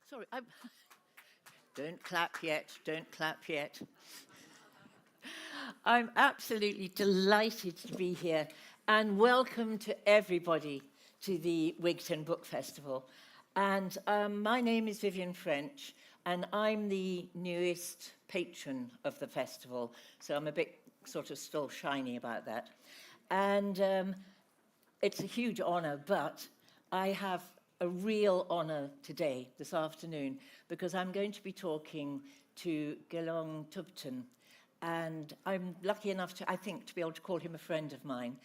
Sorry, don't clap yet, don't clap yet. I'm absolutely delighted to be here, and welcome to everybody to the Wigton Book Festival. And my name is Vivian French, and I'm the newest patron of the festival, so I'm a bit sort of still shiny about that. And it's a huge honour, but I have a real honour today, this afternoon, because I'm going to be talking to Gelong Thubten, and I'm lucky enough to, I think, to be able to call him a friend of mine.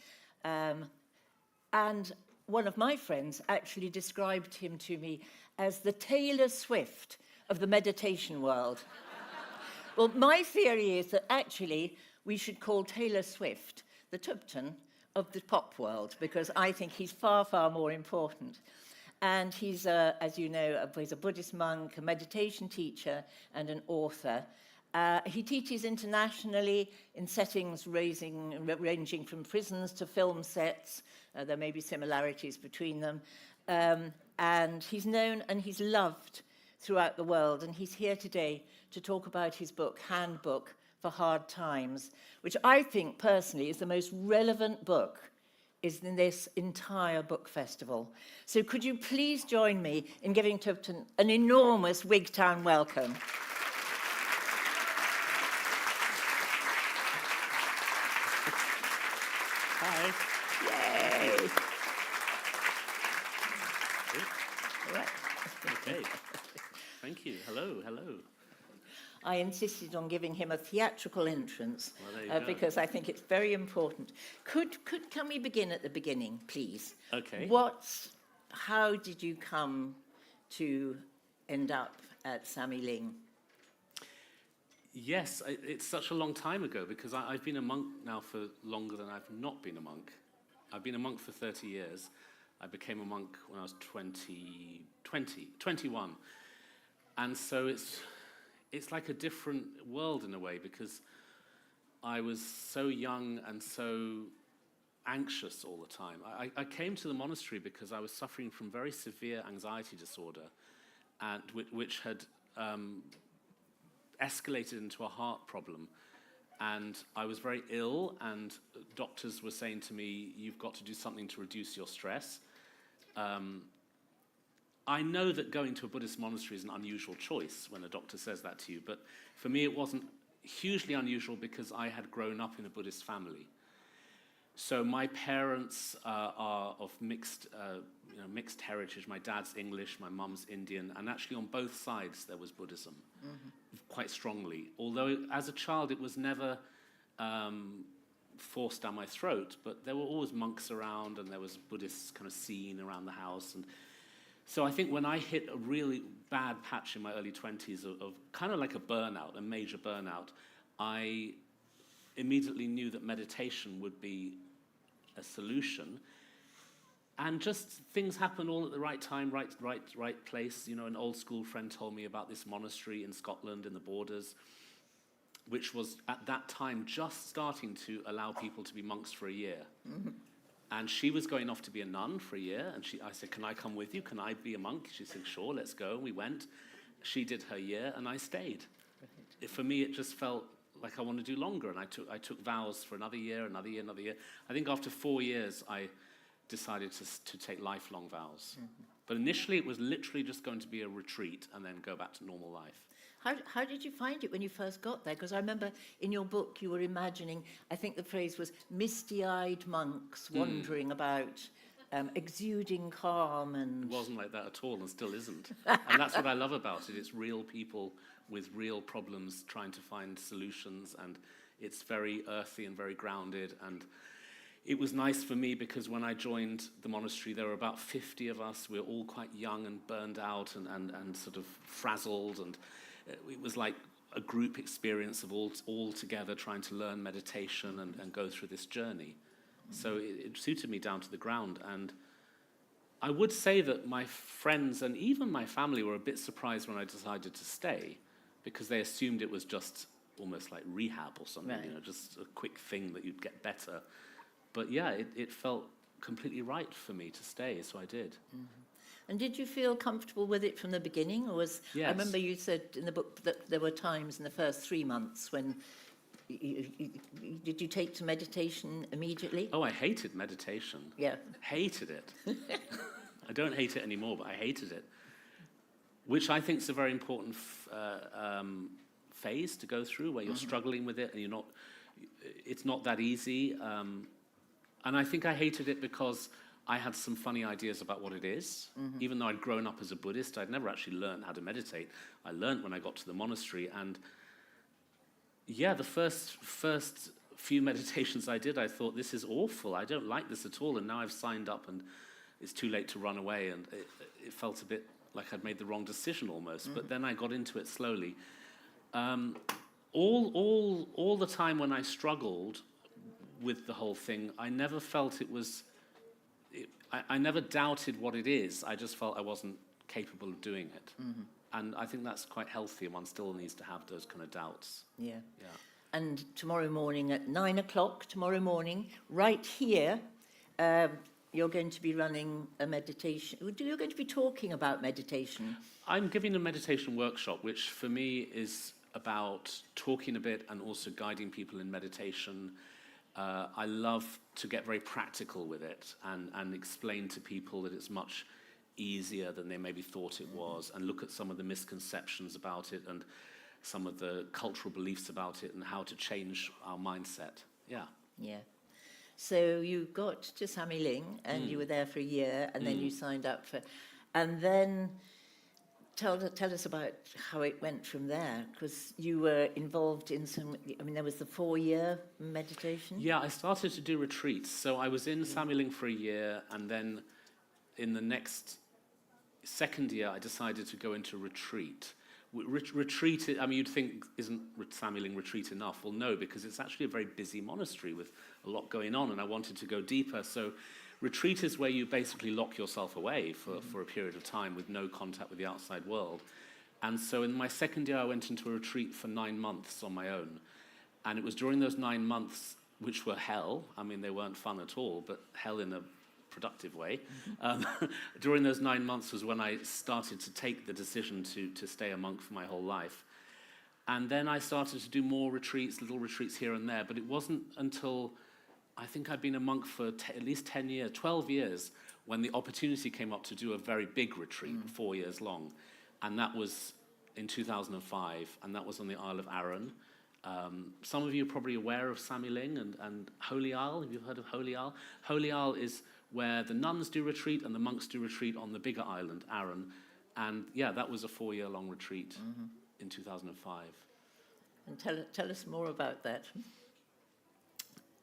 And one of my friends actually described him to me as the Taylor Swift of the meditation world. Well, my theory is that actually we should call Taylor Swift the Thubten of the pop world, because I think he's far, far more important. And he's, as you know, he's a Buddhist monk, a meditation teacher, and an author. He teaches internationally in settings ranging from prisons to film sets. There may be similarities between them. And he's known and he's loved throughout the world. And he's here today to talk about his book, Handbook for Hard Times, which I think personally is the most relevant book is in this entire book festival. So could you please join me in giving Thubten an enormous Wigtown welcome. Hi. Yay! All right. Okay. Thank you. Hello, hello. I insisted on giving him a theatrical entrance Well, there you go. because I think it's very important. Can we begin at the beginning, please? Okay. How did you come to end up at Sammy Ling? Yes, it's such a long time ago because I've been a monk now for longer than I've not been a monk. I've been a monk for 30 years. I became a monk when I was 21. And so it's like a different world in a way because I was so young and so anxious all the time. I came to the monastery because I was suffering from very severe anxiety disorder, and which had escalated into a heart problem. And I was very ill, and doctors were saying to me, you've got to do something to reduce your stress. I know that going to a Buddhist monastery is an unusual choice when a doctor says that to you, but for me it wasn't hugely unusual because I had grown up in a Buddhist family. So my parents are of mixed heritage. My dad's English, my mum's Indian, and actually on both sides there was Buddhism, quite strongly. Although as a child it was never forced down my throat, but there were always monks around and there was a Buddhist kind of scene around the house. And so I think when I hit a really bad patch in my early 20s of kind of like a burnout, a major burnout, I immediately knew that meditation would be a solution. And just things happened all at the right time, right place. You know, an old school friend told me about this monastery in Scotland in the borders, which was at that time just starting to allow people to be monks for a year. Mm-hmm. And she was going off to be a nun for a year, and I said, can I come with you? Can I be a monk? She said, sure, let's go. We went. She did her year, and I stayed. Right. For me, it just felt like I wanted to do longer, and I took vows for another year, another year, another year. I think after 4 years, I decided to take lifelong vows. Mm-hmm. But initially, it was literally just going to be a retreat and then go back to normal life. How did you find it when you first got there? Because I remember in your book you were imagining, I think the phrase was misty-eyed monks wandering about, exuding calm and... It wasn't like that at all and still isn't. And that's what I love about it. It's real people with real problems trying to find solutions, and it's very earthy and very grounded. And it was nice for me because when I joined the monastery, there were about 50 of us. We were all quite young and burned out and sort of frazzled, and it was like a group experience of all together trying to learn meditation and go through this journey. So it suited me down to the ground. And I would say that my friends and even my family were a bit surprised when I decided to stay, because they assumed it was just almost like rehab or something, right. You know, just a quick thing that you'd get better. But yeah, it felt completely right for me to stay, so I did. Mm-hmm. And did you feel comfortable with it from the beginning? Or was, I Yes. remember you said in the book that there were times in the first 3 months when did you take to meditation immediately? Oh, I hated meditation. Yeah. Hated it. I don't hate it anymore, but I hated it. Which I think is a very important phase to go through, where you're struggling with it and it's not that easy. And I think I hated it because I had some funny ideas about what it is. Even though I'd grown up as a Buddhist, I'd never actually learned how to meditate. I learned when I got to the monastery, and yeah, the first few meditations I did, I thought, this is awful. I don't like this at all. And now I've signed up, and it's too late to run away. And it felt a bit like I'd made the wrong decision almost. But then I got into it slowly. All the time when I struggled with the whole thing, I never felt it was. I never doubted what it is. I just felt I wasn't capable of doing it. And I think that's quite healthy, and one still needs to have those kind of doubts. Yeah. Yeah. And tomorrow morning at 9 o'clock, right here, you're going to be running a meditation. You're going to be talking about meditation. I'm giving a meditation workshop, which for me is about talking a bit and also guiding people in meditation. I love to get very practical with it and explain to people that it's much easier than they maybe thought it was, and look at some of the misconceptions about it and some of the cultural beliefs about it and how to change our mindset. Yeah. Yeah. So you got to Sammy Ling, and you were there for a year, and then you signed up for... And then tell us about how it went from there, because you were involved in some... I mean, there was the 4-year meditation. Yeah, I started to do retreats. So I was in Sammy Ling for a year, and then in the next second year, I decided to go into retreat. Retreat, I mean, you'd think, isn't Sammy Ling retreat enough? Well, no, because it's actually a very busy monastery with a lot going on, and I wanted to go deeper. So retreat is where you basically lock yourself away for a period of time with no contact with the outside world. And so in my second year, I went into a retreat for 9 months on my own. And it was during those 9 months, which were hell. I mean, they weren't fun at all, but hell in a productive way. During those 9 months was when I started to take the decision to stay a monk for my whole life. And then I started to do more retreats, little retreats here and there, but it wasn't until I think I'd been a monk for at least 10 years, 12 years, when the opportunity came up to do a very big retreat, 4 years long. And that was in 2005, and that was on the Isle of Arran. Some of you are probably aware of Sammy Ling and Holy Isle. Have you heard of Holy Isle? Holy Isle is where the nuns do retreat and the monks do retreat on the bigger island, Arran. And yeah, that was a 4-year-long retreat in 2005. And tell us more about that.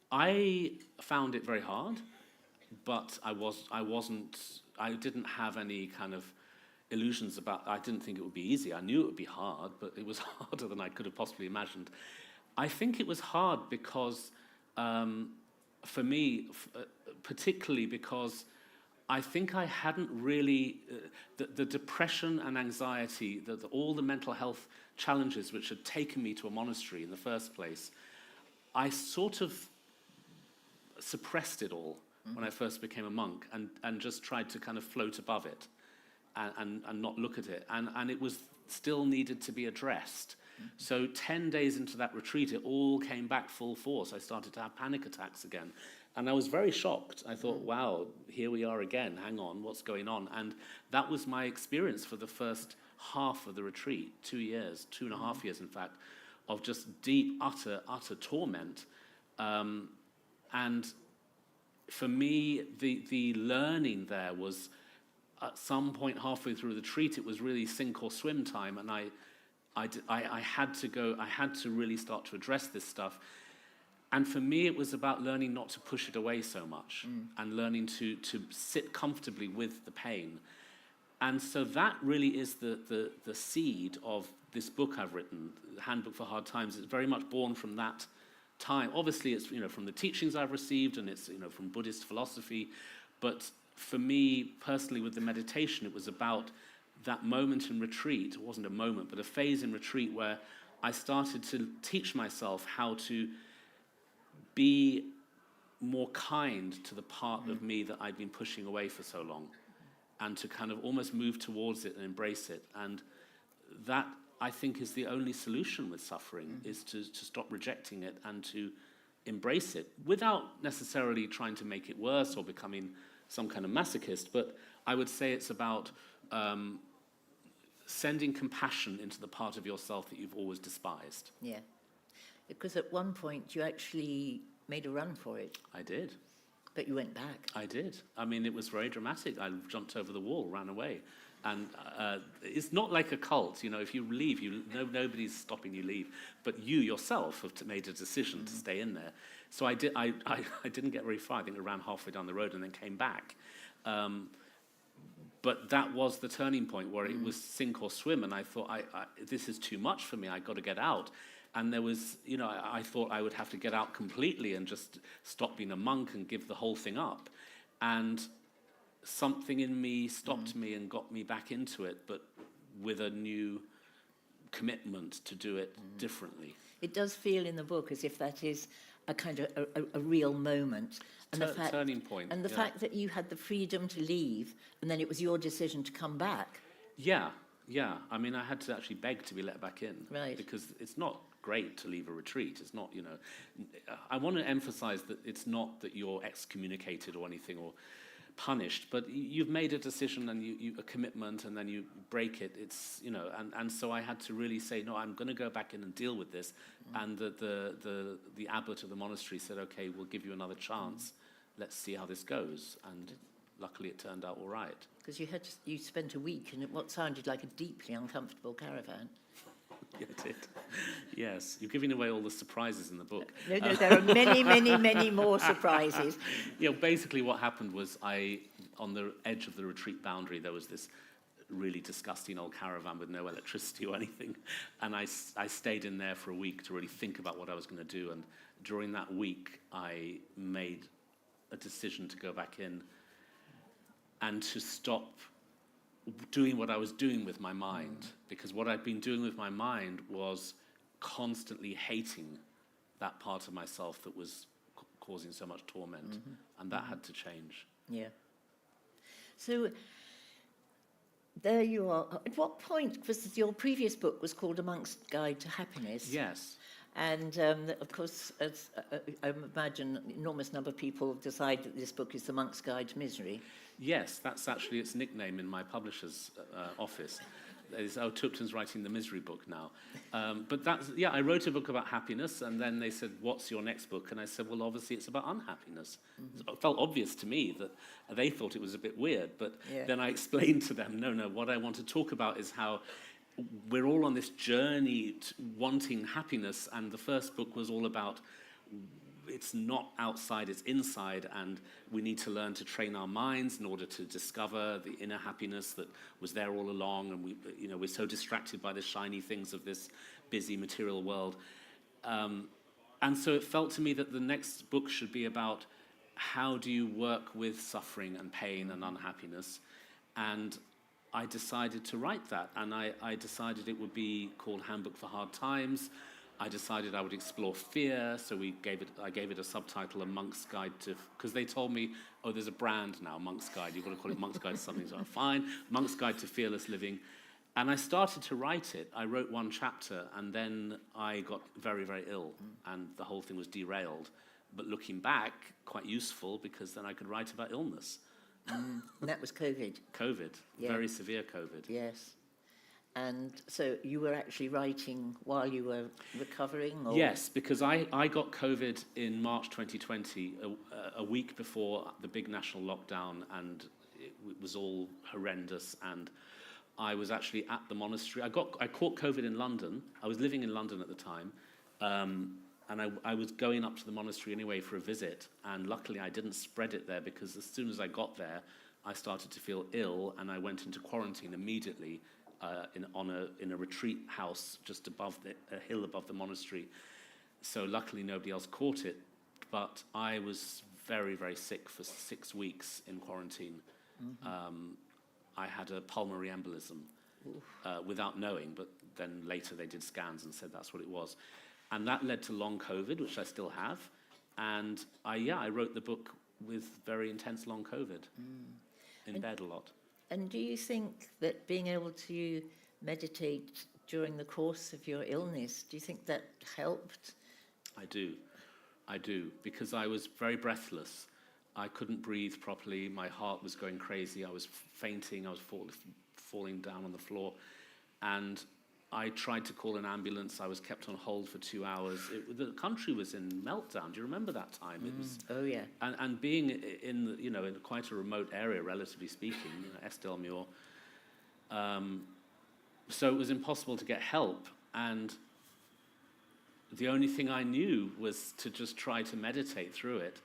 I found it very hard, but I didn't have any kind of illusions I didn't think it would be easy. I knew it would be hard, but it was harder than I could have possibly imagined. I think it was hard because, for me, particularly because I think I hadn't really, the depression and anxiety, all the mental health challenges which had taken me to a monastery in the first place, I sort of suppressed it all when I first became a monk and just tried to kind of float above it and not look at it. And it was still needed to be addressed. So 10 days into that retreat, it all came back full force. I started to have panic attacks again. And I was very shocked. I thought, wow, here we are again. Hang on, what's going on? And that was my experience for the first half of the retreat, 2 years, 2.5 years, in fact, of just deep, utter torment. And for me, the learning there was, at some point halfway through the retreat, it was really sink or swim time, and I had to really start to address this stuff. And for me, it was about learning not to push it away so much and learning to sit comfortably with the pain. And so that really is the seed of this book I've written, Handbook for Hard Times. It's very much born from that time. Obviously, it's from the teachings I've received, and it's from Buddhist philosophy. But for me personally, with the meditation, it was about that moment in retreat. It wasn't a moment, but a phase in retreat where I started to teach myself how to be more kind to the part of me that I'd been pushing away for so long. and to kind of almost move towards it and embrace it. And that, I think, is the only solution with suffering, is to stop rejecting it and to embrace it without necessarily trying to make it worse or becoming some kind of masochist. But I would say it's about sending compassion into the part of yourself that you've always despised. Yeah. Because at one point you actually made a run for it. I did. But you went back. I did. I mean, it was very dramatic. I jumped over the wall, ran away. And it's not like a cult, you know, if you leave, nobody's stopping you leave. But you yourself have made a decision to stay in there. So I didn't get very far. I think I ran halfway down the road and then came back. But that was the turning point where it was sink or swim. And I thought, this is too much for me. I got to get out. And there was, you know, I thought I would have to get out completely and just stop being a monk and give the whole thing up. And something in me stopped me and got me back into it, but with a new commitment to do it differently. It does feel in the book as if that is a kind of a real moment. And the fact, turning point. And the fact that you had the freedom to leave, and then it was your decision to come back. Yeah. I mean, I had to actually beg to be let back in. Right. Because it's not great to leave a retreat. It's not, you know... I want to emphasize that it's not that you're excommunicated or anything, or punished, but you've made a decision and a commitment, and then you break it. It's, you know, and so I had to really say, no, I'm going to go back in and deal with this. And the abbot of the monastery said, okay, we'll give you another chance. Let's see how this goes. And luckily it turned out all right. Because you spent a week in what sounded like a deeply uncomfortable caravan. Yeah, it did. Yes, you're giving away all the surprises in the book. No, there are many, many, many more surprises. You know, basically what happened was on the edge of the retreat boundary, there was this really disgusting old caravan with no electricity or anything. And I stayed in there for a week to really think about what I was going to do. And during that week, I made a decision to go back in and to stop doing what I was doing with my mind, because what I'd been doing with my mind was constantly hating that part of myself that was causing so much torment, and that had to change. Yeah. So there you are. At what point, because your previous book was called A Monk's Guide to Happiness? Yes. And of course, as I imagine, an enormous number of people decide that this book is The Monk's Guide to Misery. Yes, that's actually its nickname in my publisher's office. Thubten's writing the misery book now. But that's, yeah, I wrote a book about happiness, and then they said, what's your next book? And I said, well, obviously it's about unhappiness. It felt obvious to me that they thought it was a bit weird, but then I explained to them, no, what I want to talk about is how we're all on this journey to wanting happiness, and the first book was all about it's not outside, it's inside, and we need to learn to train our minds in order to discover the inner happiness that was there all along, and we're so distracted by the shiny things of this busy material world. And so it felt to me that the next book should be about how do you work with suffering and pain and unhappiness, and I decided to write that, and I decided it would be called Handbook for Hard Times. I decided I would explore fear, so I gave it a subtitle, A Monk's Guide to... Because they told me, oh, there's a brand now, Monk's Guide. You've got to call it Monk's Guide to something. So I'm fine, Monk's Guide to Fearless Living. And I started to write it. I wrote one chapter, and then I got very, very ill, and the whole thing was derailed. But looking back, quite useful, because then I could write about illness. And that was COVID. COVID, very severe COVID. Yes. And so you were actually writing while you were recovering? Or? Yes, because I got COVID in March 2020, a week before the big national lockdown, and it was all horrendous. And I was actually at the monastery. I caught COVID in London. I was living in London at the time, and I was going up to the monastery anyway for a visit. And luckily, I didn't spread it there, because as soon as I got there, I started to feel ill, and I went into quarantine immediately. In a retreat house just above a hill above the monastery. So luckily nobody else caught it, but I was very, very sick for 6 weeks in quarantine. I had a pulmonary embolism without knowing, but then later they did scans and said that's what it was. And that led to long COVID, which I still have. And I wrote the book with very intense long COVID, in bed a lot. And do you think that being able to meditate during the course of your illness, do you think that helped? I do, because I was very breathless. I couldn't breathe properly. My heart was going crazy. I was fainting. I was falling down on the floor. And I tried to call an ambulance. I was kept on hold for 2 hours. The country was in meltdown. Do you remember that time? It was, oh, yeah. And being in, in quite a remote area, relatively speaking, Estelmuir, so it was impossible to get help. And the only thing I knew was to just try to meditate through it.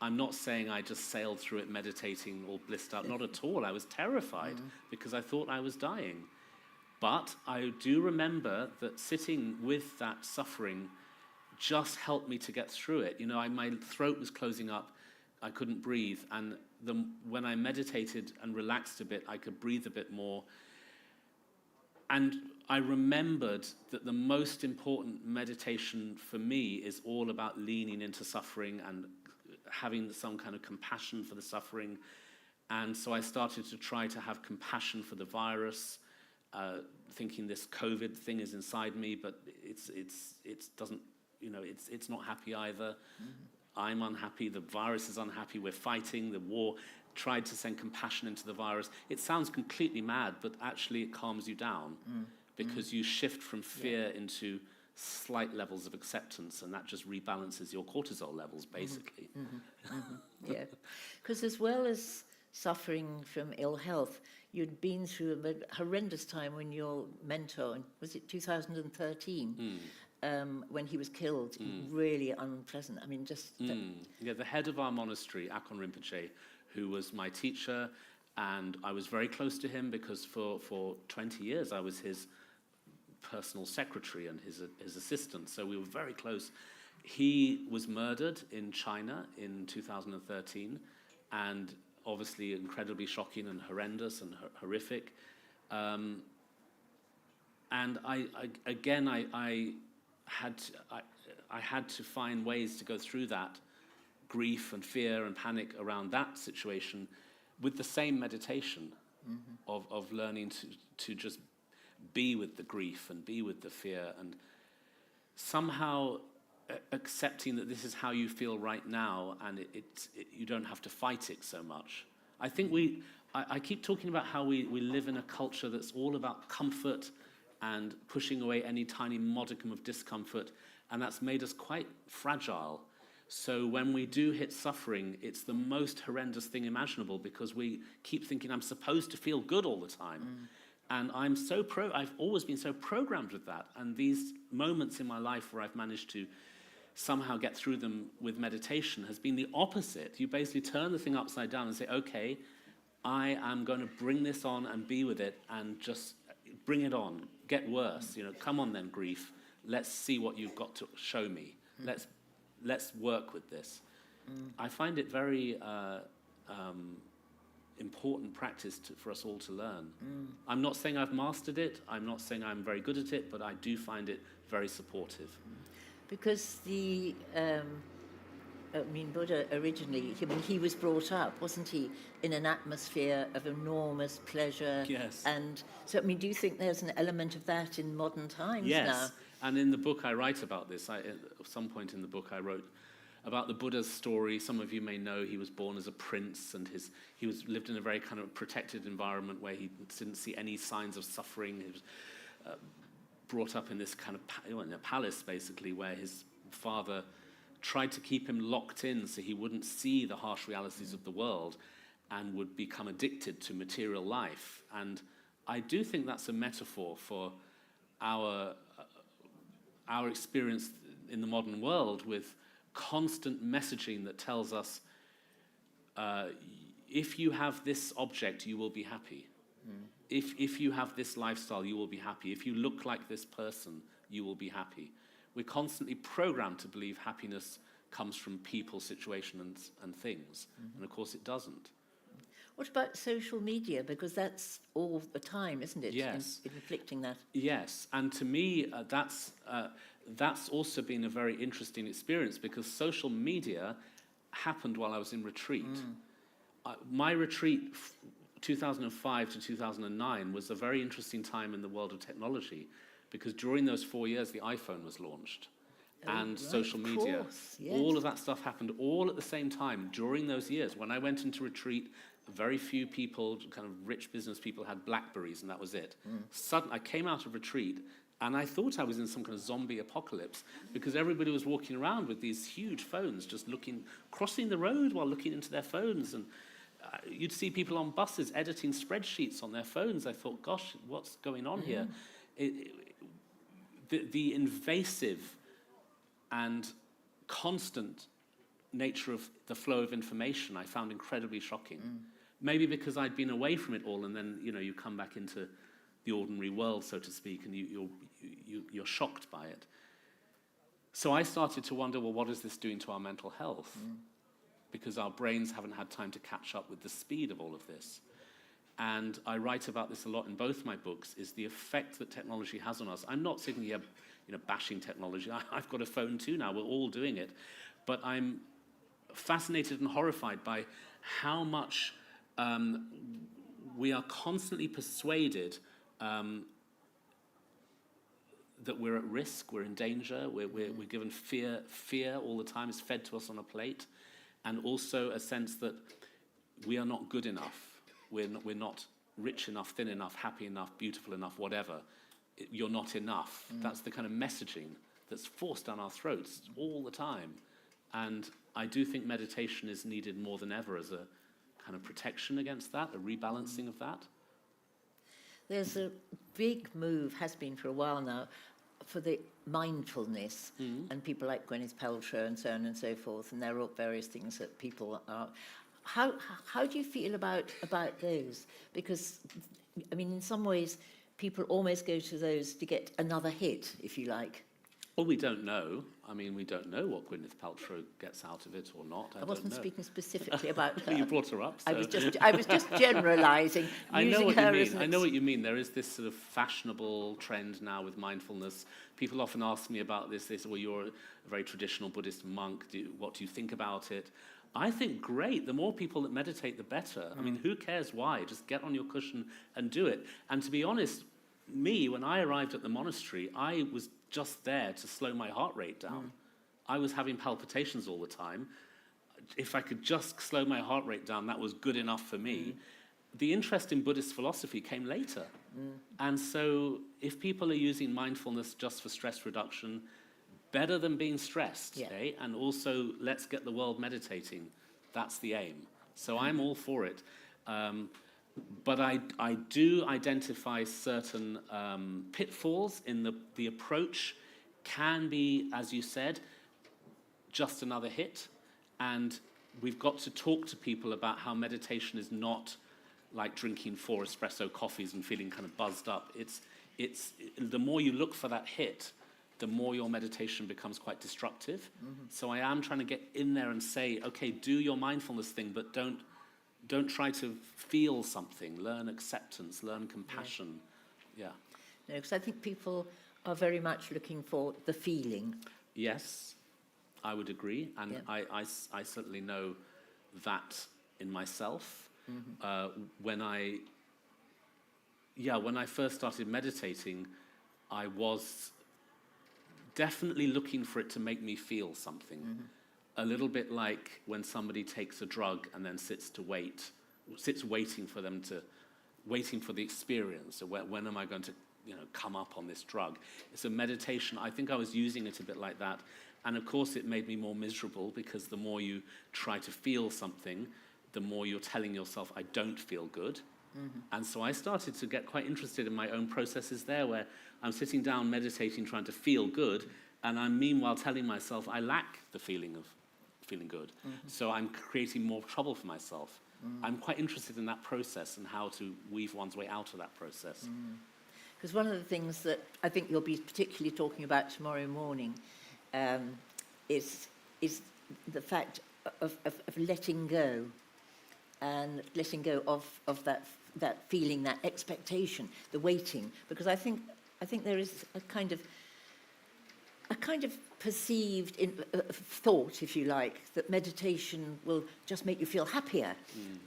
I'm not saying I just sailed through it meditating all blissed out. Not at all. I was terrified because I thought I was dying. But I do remember that sitting with that suffering just helped me to get through it. My throat was closing up. I couldn't breathe. And when I meditated and relaxed a bit, I could breathe a bit more. And I remembered that the most important meditation for me is all about leaning into suffering and having some kind of compassion for the suffering. And so I started to try to have compassion for the virus, thinking this COVID thing is inside me, but it doesn't, it's not happy either. I'm unhappy, the virus is unhappy, we're fighting the war. Tried to send compassion into the virus. It sounds completely mad, but actually it calms you down because you shift from fear into slight levels of acceptance, and that just rebalances your cortisol levels, basically. Yeah, because as well as suffering from ill health, you'd been through a horrendous time when your mentor, was it 2013, when he was killed? Really unpleasant. I mean, just... Yeah, the head of our monastery, Akon Rinpoche, who was my teacher, and I was very close to him because for 20 years I was his personal secretary and his assistant, so we were very close. He was murdered in China in 2013, and obviously incredibly shocking and horrendous and horrific. And I had to find ways to go through that grief and fear and panic around that situation with the same meditation of learning to just be with the grief and be with the fear and somehow accepting that this is how you feel right now, and you don't have to fight it so much. I think I keep talking about how we live in a culture that's all about comfort and pushing away any tiny modicum of discomfort, and that's made us quite fragile. So when we do hit suffering, it's the most horrendous thing imaginable because we keep thinking I'm supposed to feel good all the time. And I've always been so programmed with that. And these moments in my life where I've managed to somehow get through them with meditation has been the opposite. You basically turn the thing upside down and say, okay, I am going to bring this on and be with it and just bring it on, get worse. Come on then, grief. Let's see what you've got to show me. Let's work with this. I find it very important practice for us all to learn. I'm not saying I've mastered it. I'm not saying I'm very good at it, but I do find it very supportive. Because Buddha originally, he was brought up, wasn't he, in an atmosphere of enormous pleasure? Yes. And so, do you think there's an element of that in modern times now? Yes, and in the book I write about this. At some point in the book I wrote about the Buddha's story. Some of you may know he was born as a prince, and he lived in a very kind of protected environment where he didn't see any signs of suffering. He was brought up in this kind of in a palace, basically, where his father tried to keep him locked in so he wouldn't see the harsh realities of the world and would become addicted to material life. And I do think that's a metaphor for our experience in the modern world with constant messaging that tells us if you have this object, you will be happy. If you have this lifestyle, you will be happy. If you look like this person, you will be happy. We're constantly programmed to believe happiness comes from people, situations, and things. And of course it doesn't. What about social media? Because that's all the time, isn't it? Yes. Inflicting that. Yes, and to me, that's also been a very interesting experience because social media happened while I was in retreat. My retreat 2005 to 2009 was a very interesting time in the world of technology, because during those 4 years, the iPhone was launched. And right, social of media. course, yes. All of that stuff happened all at the same time during those years. When I went into retreat, very few people, kind of rich business people, had Blackberries, and that was it. Suddenly, I came out of retreat, and I thought I was in some kind of zombie apocalypse, because everybody was walking around with these huge phones, just crossing the road while looking into their phones. And you'd see people on buses editing spreadsheets on their phones. I thought, gosh, what's going on here? The invasive and constant nature of the flow of information I found incredibly shocking. Maybe because I'd been away from it all, and then you come back into the ordinary world, so to speak, and you're shocked by it. So I started to wonder, well, what is this doing to our mental health? Because our brains haven't had time to catch up with the speed of all of this. And I write about this a lot in both my books, is the effect that technology has on us. I'm not sitting here bashing technology. I've got a phone too now. We're all doing it. But I'm fascinated and horrified by how much we are constantly persuaded that we're at risk, we're in danger, we're given fear all the time is fed to us on a plate, and also a sense that we are not good enough. We're not rich enough, thin enough, happy enough, beautiful enough, whatever. You're not enough. That's the kind of messaging that's forced down our throats all the time. And I do think meditation is needed more than ever as a kind of protection against that, a rebalancing of that. There's a big move, has been for a while now, for the mindfulness, and people like Gwyneth Paltrow and so on and so forth, and there are various things that people are... How do you feel about those? Because, I mean, in some ways, people almost go to those to get another hit, if you like. Well, we don't know. I mean, we don't know what Gwyneth Paltrow gets out of it or not. I wasn't speaking specifically about her. You brought her up. So. I was just generalising. I know what you mean. I know what you mean. There is this sort of fashionable trend now with mindfulness. People often ask me about this. They say, well, you're a very traditional Buddhist monk. What do you think about it? I think great. The more people that meditate, the better. I mean, who cares why? Just get on your cushion and do it. And to be honest, when I arrived at the monastery, I was just there to slow my heart rate down. I was having palpitations all the time. If I could just slow my heart rate down, that was good enough for me. The interest in Buddhist philosophy came later. And so if people are using mindfulness just for stress reduction, better than being stressed, eh? And also, let's get the world meditating. That's the aim. So I'm all for it. But I do identify certain pitfalls in the approach. Can be, as you said, just another hit. And we've got to talk to people about how meditation is not like drinking 4 espresso coffees and feeling kind of buzzed up. It's the more you look for that hit, the more your meditation becomes quite destructive. So I am trying to get in there and say, okay, do your mindfulness thing, but don't try to feel something. Learn acceptance, learn compassion. Yeah. No, because I think people are very much looking for the feeling. Yes, I would agree. And I certainly know that in myself. When I first started meditating, I was definitely looking for it to make me feel something. A little bit like when somebody takes a drug and then sits waiting for the experience. So when am I going to, come up on this drug? It's a meditation. I think I was using it a bit like that. And of course it made me more miserable, because the more you try to feel something, the more you're telling yourself, I don't feel good. And so I started to get quite interested in my own processes there, where I'm sitting down meditating, trying to feel good, and I'm meanwhile telling myself I lack the feeling of feeling good. So I'm creating more trouble for myself. I'm quite interested in that process and how to weave one's way out of that process. Because one of the things that I think you'll be particularly talking about tomorrow morning is the fact of letting go, and letting go of that feeling, that expectation, the waiting. Because I think there is a kind of perceived thought, if you like, that meditation will just make you feel happier,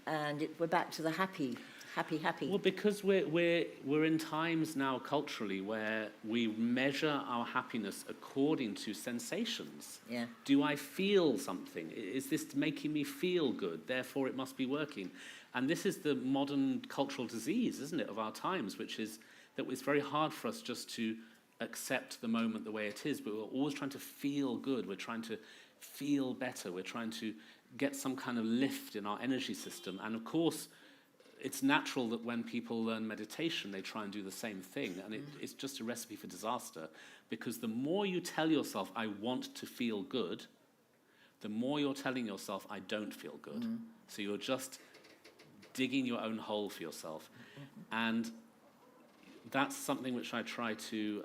and we're back to the happy happy, happy? Well, because we're in times now culturally where we measure our happiness according to sensations. Yeah. Do I feel something? Is this making me feel good? Therefore, it must be working. And this is the modern cultural disease, isn't it, of our times, which is that it's very hard for us just to accept the moment the way it is, but we're always trying to feel good. We're trying to feel better. We're trying to get some kind of lift in our energy system. And of course, it's natural that when people learn meditation, they try and do the same thing. And it's just a recipe for disaster, because the more you tell yourself, I want to feel good, the more you're telling yourself, I don't feel good. So you're just digging your own hole for yourself. And that's something which I try to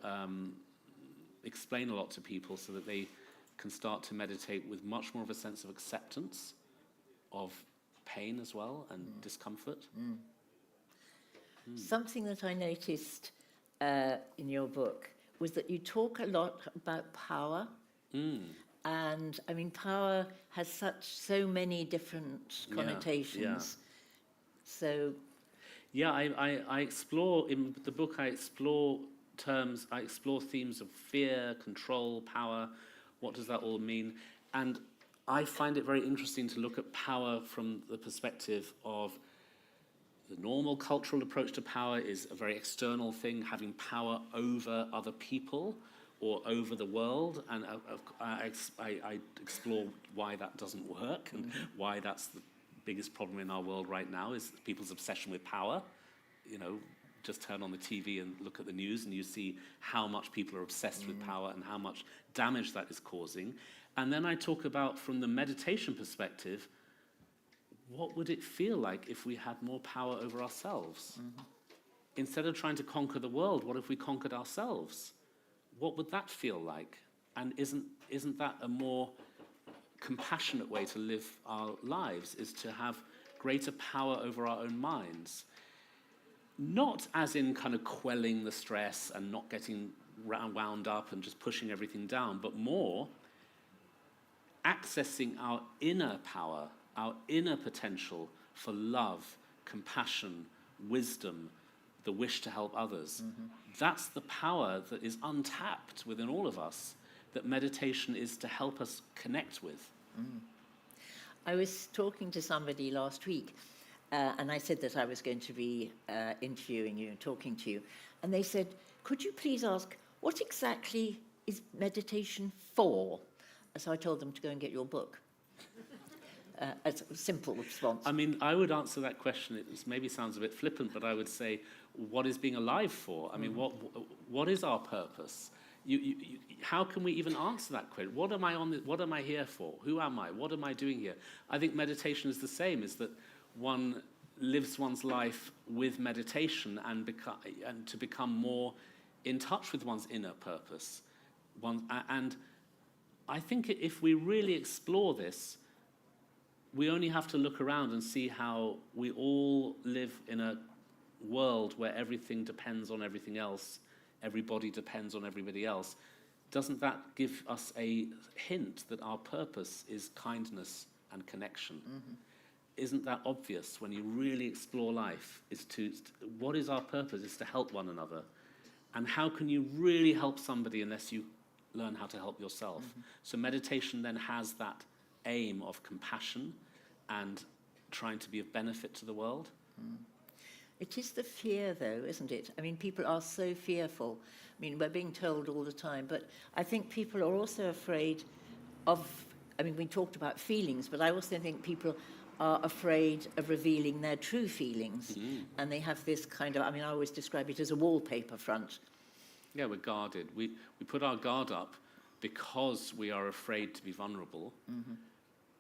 explain a lot to people so that they can start to meditate with much more of a sense of acceptance of pain as well and discomfort. Something that I noticed in your book was that you talk a lot about power. And I mean, power has so many different connotations. So yeah, I explore in the book. I explore themes of fear, control, power. What does that all mean? And I find it very interesting to look at power from the perspective of the normal cultural approach to power is a very external thing, having power over other people or over the world. And I explore why that doesn't work and why that's the biggest problem in our world right now is people's obsession with power. You know, just turn on the TV and look at the news and you see how much people are obsessed with power and how much damage that is causing. And then I talk about, from the meditation perspective, what would it feel like if we had more power over ourselves? Instead of trying to conquer the world, what if we conquered ourselves? What would that feel like? And isn't that a more compassionate way to live our lives, is to have greater power over our own minds? Not as in kind of quelling the stress and not getting wound up and just pushing everything down, but more accessing our inner power, our inner potential for love, compassion, wisdom, the wish to help others. That's the power that is untapped within all of us, that meditation is to help us connect with. I was talking to somebody last week, and I said that I was going to be interviewing you and talking to you. And they said, could you please ask, what exactly is meditation for? So I told them to go and get your book. As a simple response. I mean, I would answer that question. It maybe sounds a bit flippant, but I would say, what is being alive for? I mean, what is our purpose? How can we even answer that question? What am I here for? Who am I? What am I doing here? I think meditation is the same, is that one lives one's life with meditation and to become more in touch with one's inner purpose. And I think if we really explore this, we only have to look around and see how we all live in a world where everything depends on everything else, everybody depends on everybody else. Doesn't that give us a hint that our purpose is kindness and connection? Isn't that obvious when you really explore life? What is our purpose? Is to help one another. And how can you really help somebody unless you learn how to help yourself? So meditation then has that aim of compassion and trying to be of benefit to the world. It is the fear, though, isn't it? I mean, people are so fearful. I mean, we're being told all the time, but I think people are also afraid of, I mean, we talked about feelings, but I also think people are afraid of revealing their true feelings. And they have this kind of, I mean, I always describe it as a wallpaper front. Yeah, we're guarded. We put our guard up because we are afraid to be vulnerable.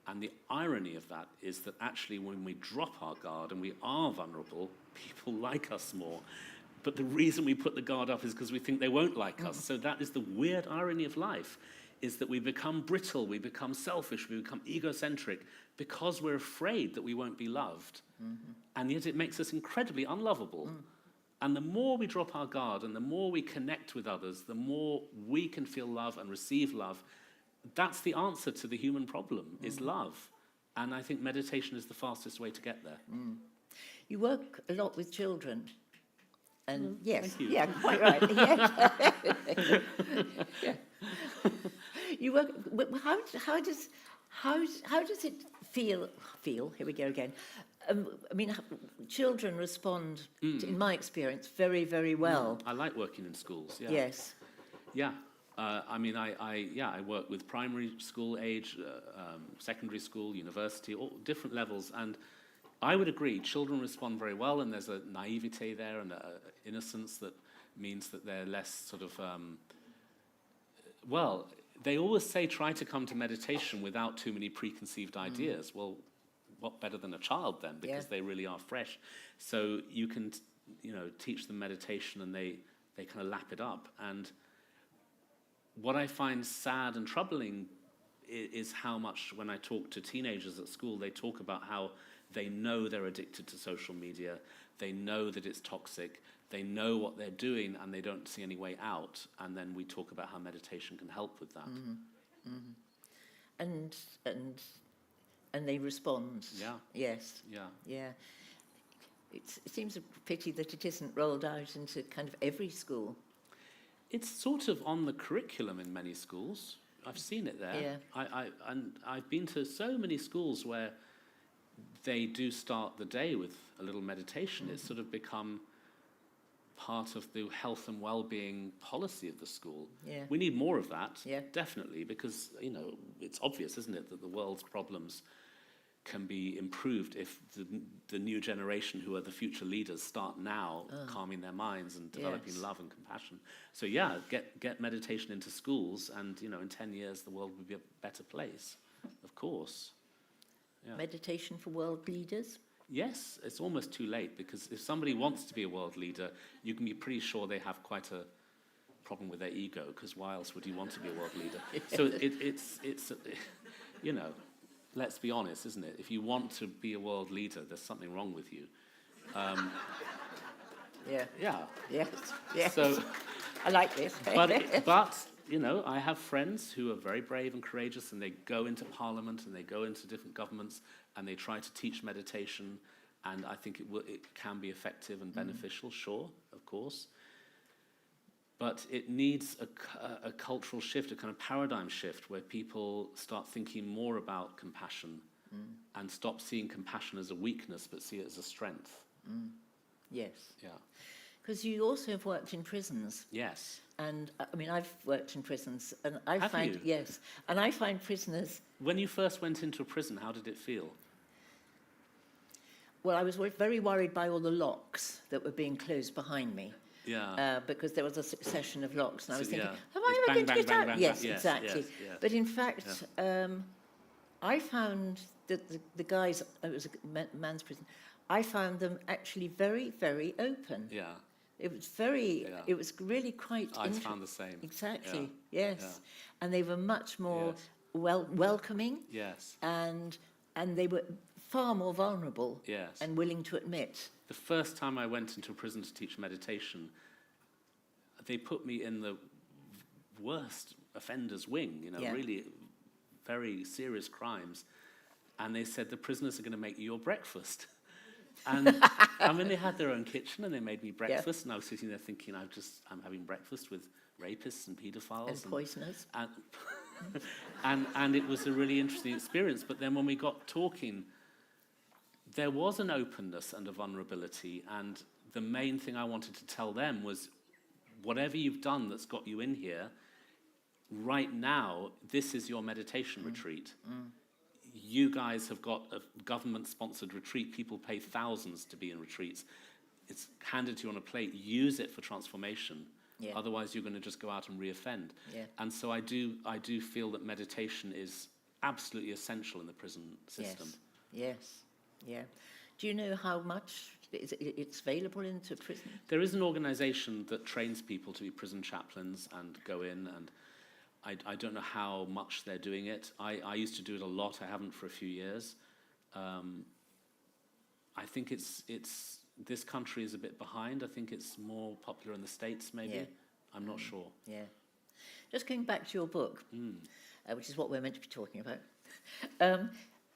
And the irony of that is that actually when we drop our guard and we are vulnerable, people like us more. But the reason we put the guard up is because we think they won't like us. So that is the weird irony of life, is that we become brittle, we become selfish, we become egocentric because we're afraid that we won't be loved. And yet it makes us incredibly unlovable. And the more we drop our guard and the more we connect with others, the more we can feel love and receive love. That's the answer to the human problem, is love. And I think meditation is the fastest way to get there. You work a lot with children. And yes, thank you. yeah, quite right. Yes. Yeah. You work. How does it feel? Here we go again. I mean, children respond, in my experience, very, very well. I like working in schools. Yeah. Yes. Yeah. I mean, I work with primary school age, secondary school, university, all different levels, and I would agree, children respond very well, and there's a naivete there and a innocence that means that they're less sort of, well, they always say try to come to meditation without too many preconceived ideas. Well, what better than a child then, because they really are fresh. So you can, teach them meditation and they kind of lap it up. And what I find sad and troubling is how much, when I talk to teenagers at school, they talk about how they know they're addicted to social media, they know that it's toxic, they know what they're doing, and they don't see any way out. And then we talk about how meditation can help with that. Mm-hmm. Mm-hmm. And they respond. Yeah. Yes. Yeah. Yeah. It seems a pity that it isn't rolled out into kind of every school. It's sort of on the curriculum in many schools. I've seen it there. Yeah. I've been to so many schools where they do start the day with a little meditation. It's sort of become part of the health and well-being policy of the school. Yeah. We need more of that, Yeah. definitely, because, it's obvious, isn't it, that the world's problems can be improved if the new generation, who are the future leaders, start now calming their minds and developing love and compassion. So yeah, get meditation into schools, and in 10 years the world will be a better place, of course. Yeah. Meditation for world leaders? Yes, it's almost too late, because if somebody wants to be a world leader, you can be pretty sure they have quite a problem with their ego, because why else would you want to be a world leader? So it's let's be honest, isn't it? If you want to be a world leader, there's something wrong with you. Yeah. Yeah. Yes. Yes. So, I like this. but I have friends who are very brave and courageous, and they go into parliament and they go into different governments and they try to teach meditation, and I think it can be effective and beneficial, sure, of course. But it needs a cultural shift, a kind of paradigm shift, where people start thinking more about compassion and stop seeing compassion as a weakness, but see it as a strength. Yes. Yeah. Because you also have worked in prisons. Yes. And I mean, I've worked in prisons, and I Have find you? yes, and I find prisoners. When you first went into a prison, how did it feel? Well, I was very worried by all the locks that were being closed behind me. Yeah. Because there was a succession of locks, and I was thinking, yeah. "Am I It's ever bang, going to bang, get bang, out?" bang, Yes, bang. Yes, exactly. yes, yes. But in fact, I found that the guys, it was a men's prison, I found them actually very, very open. Yeah. It was very, Yeah. it was really quite I found the same. Exactly, Yeah. yes. Yeah. And they were much more Yes. welcoming, Yes. and they were far more vulnerable Yes. and willing to admit. The first time I went into a prison to teach meditation, they put me in the worst offenders wing, Yeah. really very serious crimes. And they said, the prisoners are going to make you your breakfast. And I mean, they had their own kitchen and they made me breakfast. And I was sitting there thinking, I'm having breakfast with rapists and paedophiles. And poisoners. And it was a really interesting experience. But then when we got talking, there was an openness and a vulnerability. And the main thing I wanted to tell them was, whatever you've done that's got you in here, right now, this is your meditation retreat. You guys have got a government-sponsored retreat. People pay thousands to be in retreats. It's handed to you on a plate. Use it for transformation. Yeah. Otherwise, you're going to just go out and reoffend. Yeah. And so I do feel that meditation is absolutely essential in the prison system. Yes. Yeah. Do you know how much it's available into prison? There is an organisation that trains people to be prison chaplains and go in, and I don't know how much they're doing it. I used to do it a lot. I haven't for a few years. I think this country is a bit behind. I think it's more popular in the States, maybe. Yeah. I'm not sure. Yeah. Just going back to your book, which is what we're meant to be talking about.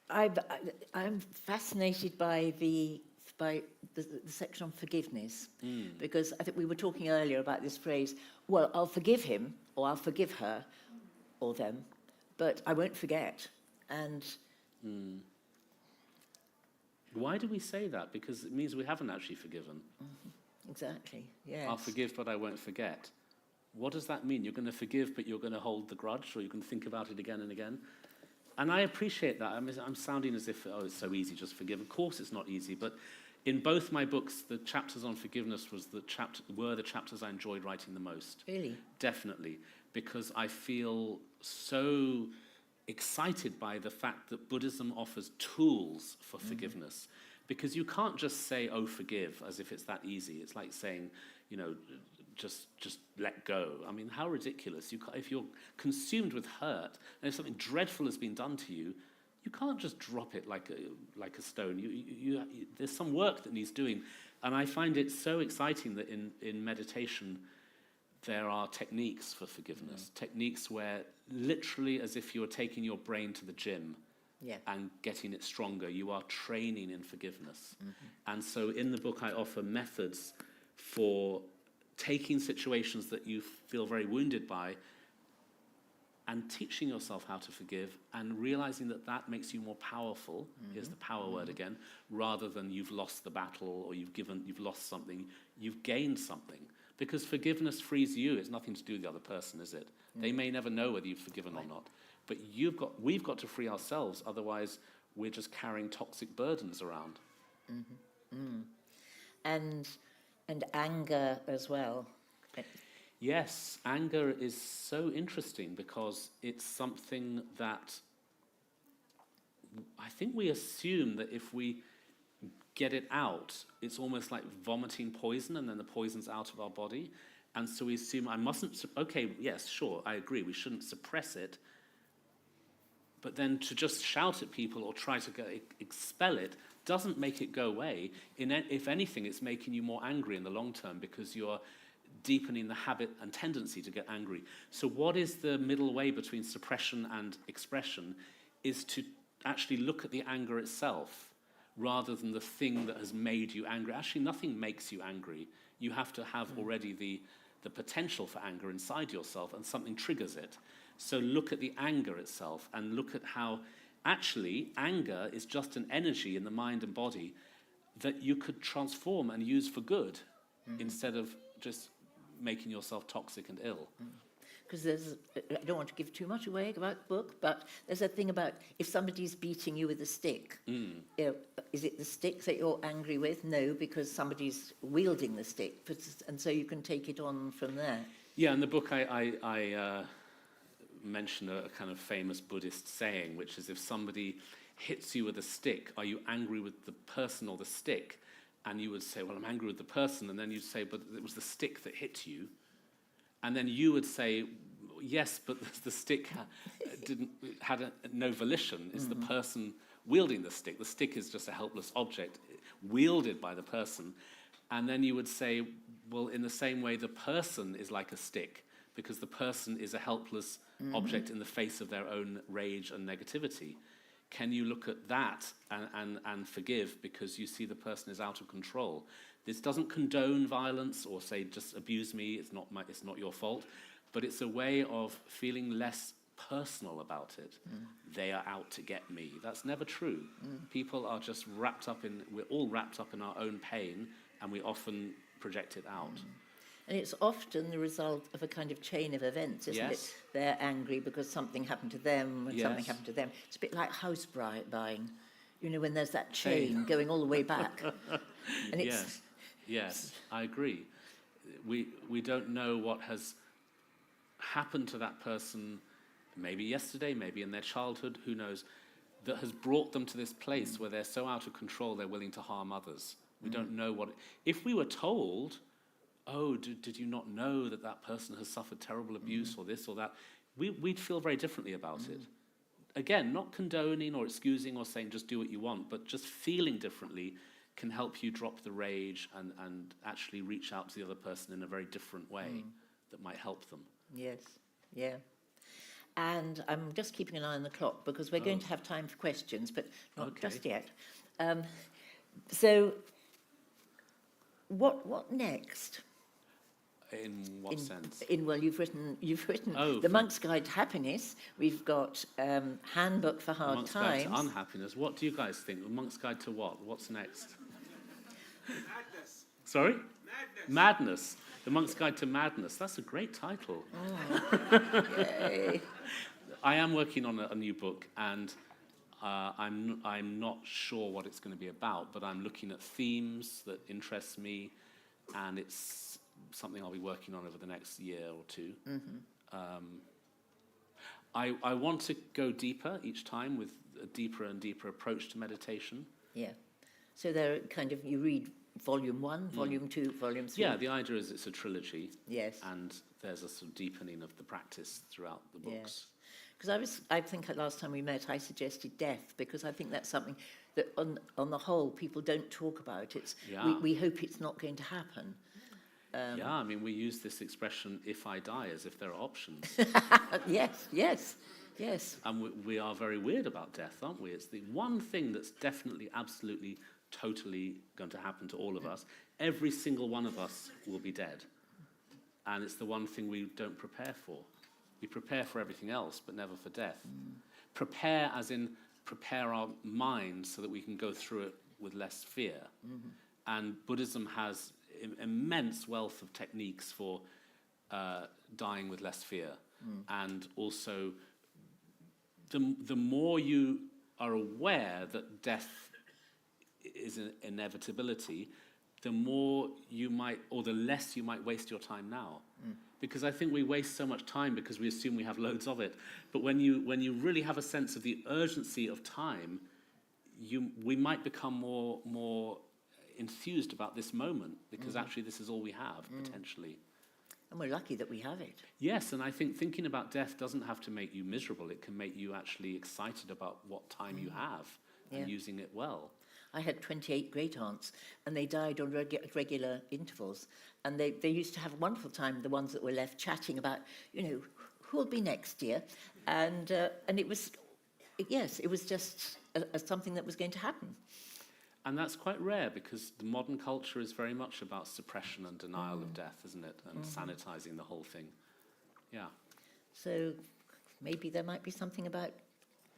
I'm fascinated by the by the section on forgiveness, because I think we were talking earlier about this phrase, well, I'll forgive him, or I'll forgive her, or them, but I won't forget. And why do we say that? Because it means we haven't actually forgiven. exactly, yes. I'll forgive, but I won't forget. What does that mean? You're going to forgive, but you're going to hold the grudge, or you can think about it again and again? And I appreciate that. I mean, I'm sounding as if, oh, it's so easy, just forgive. Of course it's not easy, but in both my books, the chapters on forgiveness were the chapters I enjoyed writing the most. Really? Definitely, because I feel so excited by the fact that Buddhism offers tools for forgiveness. Because you can't just say, oh, forgive, as if it's that easy. It's like saying, you know, just let go. I mean, how ridiculous. If you're consumed with hurt, and if something dreadful has been done to you, you can't just drop it like a stone. There's some work that needs doing. And I find it so exciting that in meditation, there are techniques for forgiveness. Techniques where literally as if you were taking your brain to the gym and getting it stronger, you are training in forgiveness. And so in the book, I offer methods for taking situations that you feel very wounded by and teaching yourself how to forgive and realizing that that makes you more powerful, here's the power word again, rather than you've lost the battle or you've lost something, you've gained something. Because forgiveness frees you, it's nothing to do with the other person, is it? They may never know whether you've forgiven or not. But we've got to free ourselves, otherwise we're just carrying toxic burdens around. And anger as well. Yes, anger is so interesting because it's something that I think we assume that if we get it out, it's almost like vomiting poison and then the poison's out of our body. And so we assume I mustn't, okay, yes, sure, I agree, we shouldn't suppress it. But then to just shout at people or try to expel it doesn't make it go away. If anything, it's making you more angry in the long term because you're deepening the habit and tendency to get angry. So what is the middle way between suppression and expression is to actually look at the anger itself rather than the thing that has made you angry. Actually, nothing makes you angry. You have to have already the potential for anger inside yourself and something triggers it. So look at the anger itself and look at how actually anger is just an energy in the mind and body that you could transform and use for good instead of just making yourself toxic and ill. Because I don't want to give too much away about the book, but there's a thing about if somebody's beating you with a stick, is it the stick that you're angry with? No, because somebody's wielding the stick, and so you can take it on from there. Yeah, in the book I mention a kind of famous Buddhist saying, which is if somebody hits you with a stick, are you angry with the person or the stick? And you would say, well, I'm angry with the person. And then you'd say, but it was the stick that hit you. And then you would say, yes, but the stick had no volition. It's the person wielding the stick. The stick is just a helpless object wielded by the person. And then you would say, well, in the same way, the person is like a stick because the person is a helpless object in the face of their own rage and negativity. Can you look at that and forgive because you see the person is out of control? This doesn't condone violence or say just abuse me, it's not your fault, but it's a way of feeling less personal about it. They are out to get me. That's never true. People are just we're all wrapped up in our own pain and we often project it out. And it's often the result of a kind of chain of events, isn't it? They're angry because something happened to them, when something happened to them. It's a bit like house buying, you know, when there's that chain going all the way back. And it's yes, I agree. We don't know what has happened to that person, maybe yesterday, maybe in their childhood, who knows, that has brought them to this place where they're so out of control they're willing to harm others. We don't know what... If we were told... oh, did you not know that that person has suffered terrible abuse or this or that? We'd feel very differently about it. Again, not condoning or excusing or saying just do what you want, but just feeling differently can help you drop the rage and actually reach out to the other person in a very different way that might help them. Yes, yeah. And I'm just keeping an eye on the clock because we're going to have time for questions, but not just yet. So what next? In what sense? Well, you've written Oh, The Monk's Guide to Happiness. We've got Handbook for Hard Monk's Times. Guide to Unhappiness. What do you guys think? The Monk's Guide to what? What's next? Madness. Sorry? Madness. Madness. The Monk's Guide to Madness. That's a great title. Yay. I am working on a new book, and I'm not sure what it's going to be about, but I'm looking at themes that interest me, and it's something I'll be working on over the next year or two. I want to go deeper each time with a deeper and deeper approach to meditation. Yeah. So there kind of, you read volume 1, volume 2, volume 3. Yeah, the idea is it's a trilogy. Yes. And there's a sort of deepening of the practice throughout the books. Yes. Because I think last time we met, I suggested death, because I think that's something that on the whole, people don't talk about. We hope it's not going to happen. Yeah, I mean, we use this expression, if I die, as if there are options. Yes. And we are very weird about death, aren't we? It's the one thing that's definitely, absolutely, totally going to happen to all of us. Every single one of us will be dead. And it's the one thing we don't prepare for. We prepare for everything else, but never for death. Prepare as in prepare our minds so that we can go through it with less fear. And Buddhism has immense wealth of techniques for dying with less fear. And also, the more you are aware that death is an inevitability, the more you might, or the less you might waste your time now. Because I think we waste so much time because we assume we have loads of it. But when you really have a sense of the urgency of time, we might become more enthused about this moment, because actually this is all we have, potentially. And we're lucky that we have it. Yes, and I think thinking about death doesn't have to make you miserable. It can make you actually excited about what time you have and using it well. I had 28 great-aunts, and they died on regular intervals. And they used to have a wonderful time, the ones that were left, chatting about, who'll be next year. And it was, it was just something that was going to happen. And that's quite rare, because the modern culture is very much about suppression and denial of death, isn't it? And sanitizing the whole thing. Yeah. So maybe there might be something about...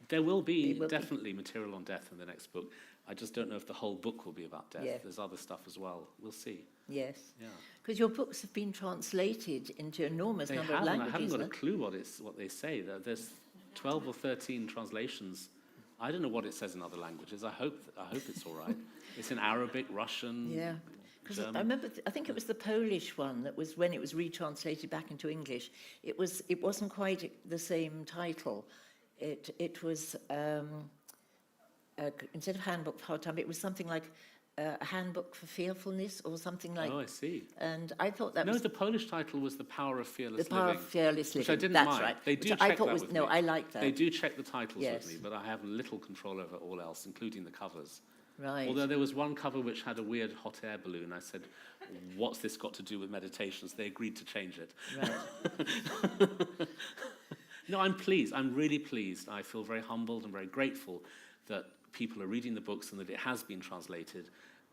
There will be definitely material on death in the next book. I just don't know if the whole book will be about death. Yeah. There's other stuff as well. We'll see. Yes. Yeah. Because your books have been translated into an enormous number of languages. I haven't got a clue what they say. There's 12 or 13 translations. I don't know what it says in other languages. I hope it's all right. It's in Arabic, Russian. Yeah. Because German. I remember, I think it was the Polish one that was, when it was retranslated back into English, it wasn't quite the same title. It was instead of Handbook for Hard Time, it was something like a Handbook for Fearfulness or something like. Oh, I see. And I thought that no, was the Polish title was The Power of Fearless The Power Living. of Fearless Living. Which I didn't That's mind. right. They do Which check I thought that was, with no, me. I like that. They do check the titles Yes. with me, but I have little control over all else, including the covers. Right. Although there was one cover which had a weird hot air balloon. I said, what's this got to do with meditations? They agreed to change it. Right. No, I'm pleased. I'm really pleased. I feel very humbled and very grateful that people are reading the books and that it has been translated.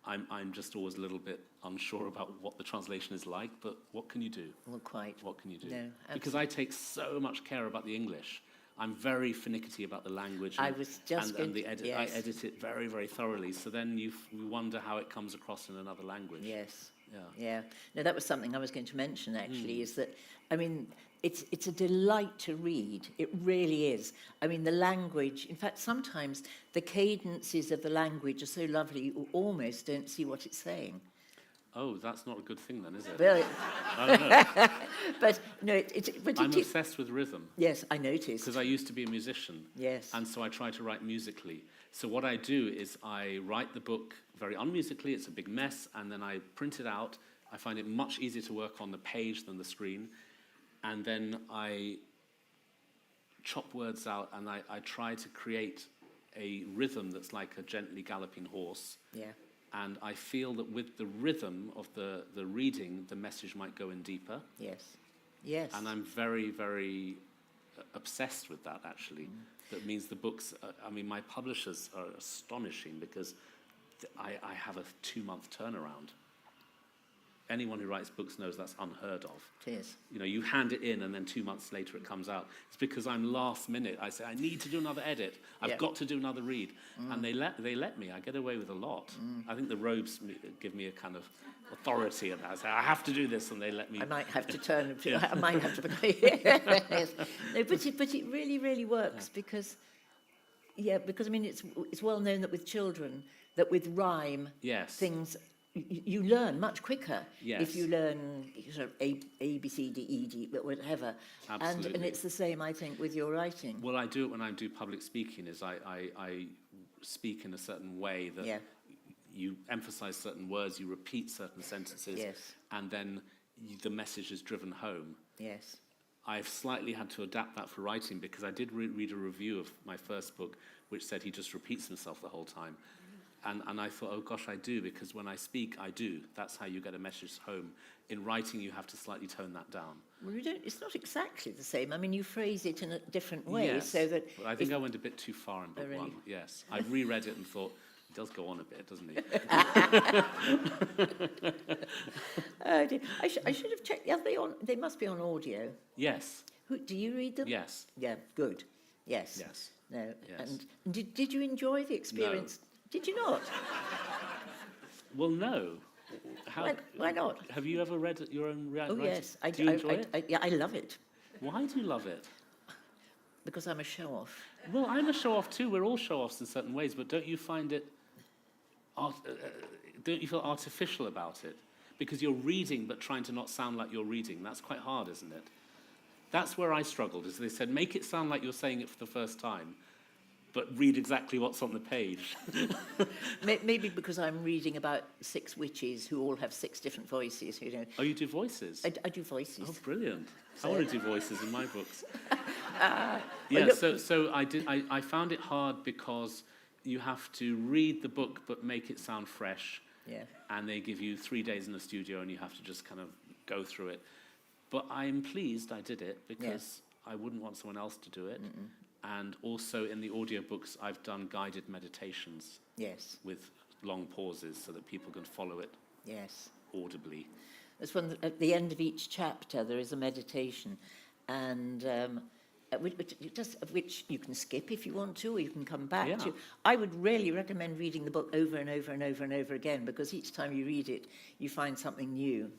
I'm just always a little bit unsure about what the translation is like, but what can you do? Well, quite. What can you do? No, because I take so much care about the English. I'm very finicky about the language. I was just and the edit. yes. I edit it very, very thoroughly. So then you wonder how it comes across in another language. Yes. Yeah. Yeah. No, that was something I was going to mention, actually, is that, I mean, it's a delight to read. It really is. I mean, the language, in fact, sometimes the cadences of the language are so lovely you almost don't see what it's saying. Oh, that's not a good thing then, is it? Well, I don't know. but no, I'm obsessed with rhythm. Yes, I noticed. Because I used to be a musician. Yes. And so I try to write musically. So what I do is I write the book very unmusically. It's a big mess. And then I print it out. I find it much easier to work on the page than the screen. And then I chop words out and I try to create a rhythm that's like a gently galloping horse. Yeah. And I feel that with the rhythm of the reading, the message might go in deeper. Yes. Yes. And I'm very, very obsessed with that, actually. That means the books, I mean, my publishers are astonishing because I have a 2-month turnaround. anyone who writes books knows that's unheard of. It is. You know, you hand it in and then 2 months later it comes out. It's because I'm last minute. I say, I need to do another edit. I've got to do another read. And they let me. I get away with a lot. I think the robes give me a kind of authority about it. I say, I have to do this, and they let me. I might have to turn. I might have to. Yes. No, but it really, really works because I mean it's well known that with children, that with rhyme, things you learn much quicker if you learn sort of A B C D E D, but whatever. Absolutely. And it's the same, I think, with your writing. Well, I do it when I do public speaking. Is I speak in a certain way that you emphasize certain words, you repeat certain sentences, and then the message is driven home. Yes. I've slightly had to adapt that for writing because I did read a review of my first book which said he just repeats himself the whole time. And I thought, oh gosh, I do, because when I speak, I do. That's how you get a message home. In writing, you have to slightly tone that down. Well, it's not exactly the same. I mean, you phrase it in a different way, so that... Well, I think I went a bit too far in book one, yes. I reread it and thought, he does go on a bit, doesn't he? Oh, dear. I should have checked. They must be on audio. Yes. Do you read them? Yes. Yeah, good. Yes. Yes. No. Yes. And did you enjoy the experience? No. Did you not? Well, no. Why not? Have you ever read your own writing? Oh, yes. Do you enjoy it? Yeah, I love it. Why do you love it? Because I'm a show-off. Well, I'm a show-off too. We're all show-offs in certain ways, but don't you find it... don't you feel artificial about it? Because you're reading but trying to not sound like you're reading. That's quite hard, isn't it? That's where I struggled, is they said, make it sound like you're saying it for the first time, but read exactly what's on the page. Maybe because I'm reading about 6 witches who all have 6 different voices, you know. Oh, you do voices? I do voices. Oh, brilliant. I want to do voices in my books. Well, so I found it hard because you have to read the book but make it sound fresh. Yeah. And they give you 3 days in the studio and you have to just kind of go through it. But I'm pleased I did it because I wouldn't want someone else to do it. And also in the audiobooks, I've done guided meditations. Yes. With long pauses so that people can follow it. Yes. Audibly. There's one at the end of each chapter. There is a meditation, and which you can skip if you want to, or you can come back to. I would really recommend reading the book over and over and over and over again, because each time you read it, you find something new.